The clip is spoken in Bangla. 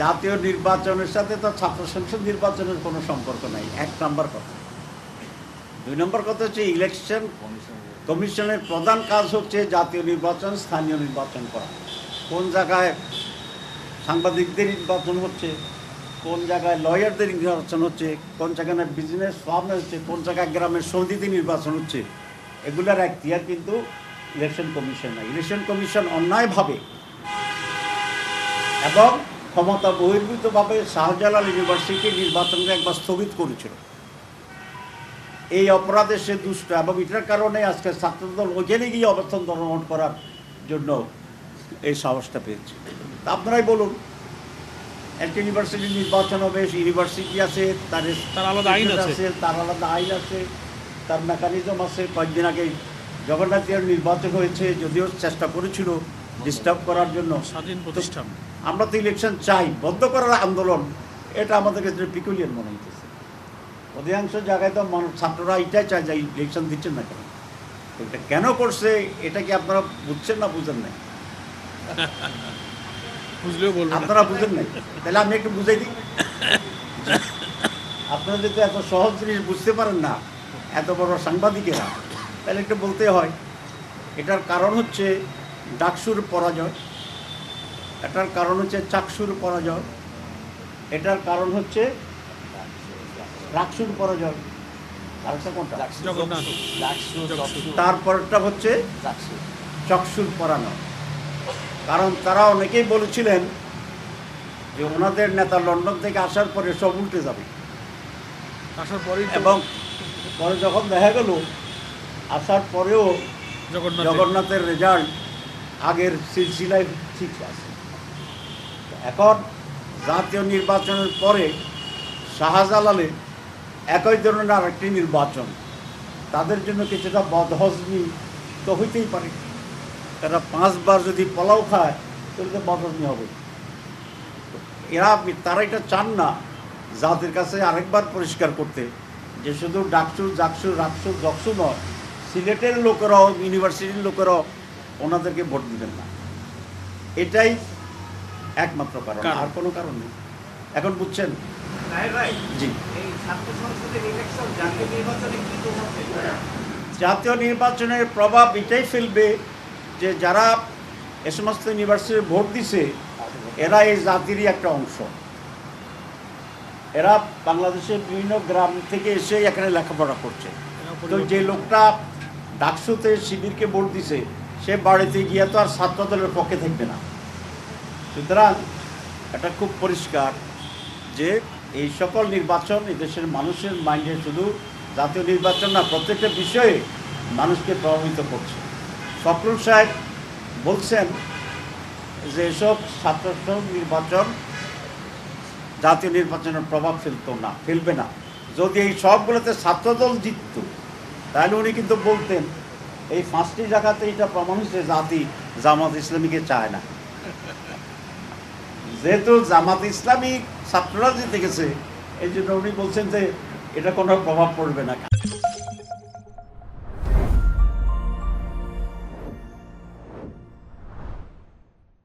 জাতীয় নির্বাচনের সাথে তো ছাত্র সংসদ নির্বাচনের কোনো সম্পর্ক নাই, 1 নম্বর কথা। 2 নম্বর কথা হচ্ছে ইলেকশন কমিশনের প্রধান কাজ হচ্ছে জাতীয় নির্বাচন, স্থানীয় নির্বাচন করা। কোন জায়গায় সাংবাদিকদের নির্বাচন হচ্ছে, কোন জায়গায় লয়ারদের নির্বাচন হচ্ছে, কোন জায়গায় বিজনেস ফার্ম হচ্ছে, কোন জায়গায় গ্রামের সমিতি নির্বাচন হচ্ছে, এগুলার এখতিয়ার কিন্তু ইলেকশন কমিশন না। ইলেকশন কমিশন অন্যায়ভাবে এবং ক্ষমতা বহির্ভূতভাবে শাহজালাল ইউনিভার্সিটি নির্বাচনকে একবার স্থগিত করেছিল। এই অপরাধে সে দুষ্ট এবং এটার কারণে আজকে ছাত্রদল ওখানে গিয়ে অবস্থান গ্রহণ করার জন্য এই সাহসটা পেয়েছে। তা আপনারাই বলুন, একটা ইউনিভার্সিটির নির্বাচন হবে, ইউনিভার্সিটি আছে, তার আলাদা আইন আছে, তার আলাদা আইন আছে, তার মেকানিজম আছে। কয়েকদিন আগে জগন্নাথ নির্বাচন হয়েছে, যদিও চেষ্টা করেছিল ডিস্টার্ব করার জন্য স্বাধীন প্রতিষ্ঠান। আমরা তো ইলেকশন চাই, বন্ধ করার আন্দোলন, এটা আমাদের ক্ষেত্রে পিকুলিয়ার মনে হইতেছে। অধিকাংশ জায়গায় তো ছাত্ররা এটাই চায় যে ইলেকশন দিচ্ছেন না কেন, এটা কেন করছে, এটা কি আপনারা বুঝছেন না বুঝেন নাই? বুঝলেও বলবেন, আপনারা বুঝেন নাই, তাহলে আমি একটু বুঝাই দিই। আপনারা যদি এত সহজ জিনিস বুঝতে পারেন না, এত বড় সাংবাদিকেরা, তাহলে একটু বলতে হয়। এটার কারণ হচ্ছে ডাকসুর পরাজয়, এটার কারণ হচ্ছে চাকসুর পরাজয়, এটার কারণ হচ্ছে রাকসুর পরাজয়, তারপরটা হচ্ছে চকসুর পরাজয়। কারণ তারা অনেকেই বলেছিলেন যে ওনাদের নেতা লন্ডন থেকে আসার পরে সব উল্টে যাবে, আসার পরেই এবং পরে যখন দেখা গেল আসার পরেও জগন্নাথের রেজাল্ট আগের সিলসিলায় ঠিক আছে। এখন জাতীয় নির্বাচনের পরে শাহজালালে একই ধরনের আরেকটি নির্বাচন, তাদের জন্য কিছুটা বদহজমি তো হইতেই পারে। তারা 5 বার যদি পোলাও খায় তাহলে তো বদহজমি হবে। তারা এটা চান না জাতির কাছে আরেকবার পরিষ্কার করতে যে শুধু ডাকসু জাকসু রাকসু জকসু নয়, সিলেটের লোকেরাও, ইউনিভার্সিটির লোকেরাও ওনাদেরকে ভোট দিবেন না। এটাই একমাত্র কারণ, আর কোনো কারণ নেই। এখন বুঝছেন? জি, জাতীয় নির্বাচনের প্রভাব এটাই ফেলবে যে যারা এ সমস্ত ইউনিভার্সিটির ভোট দিছে এরা এই জাতিরই একটা অংশ। এরা বাংলাদেশের বিভিন্ন গ্রাম থেকে এসে এখানে লেখাপড়া করছে। তো যে লোকটা ডাকসুতে শিবিরকে ভোট দিছে সে বাড়িতে গিয়ে তো আর ছাত্রদলের পক্ষে থাকবে না। সুতরাং এটা খুব পরিষ্কার যে এই সকল নির্বাচন এদেশের মানুষের মাইন্ডে শুধু জাতীয় নির্বাচন না, প্রত্যেকটা বিষয়ে মানুষকে প্রভাবিত করছে। ফখরুল সাহেব বলছেন যে এসব ছাত্র নির্বাচন জাতীয় নির্বাচনের প্রভাব ফেলবে না। যদি এই সবগুলোতে ছাত্রদল জিতত তাহলে উনি কিন্তু বলতেন এই 5টি জায়গাতে এটা প্রমাণ হচ্ছে জামাত ইসলামীকে চায় না। যেহেতু জামাত ইসলামী ছাত্ররা জিতে গেছে এই জন্য উনি বলছেন যে এটা কোনো প্রভাব পড়বে না।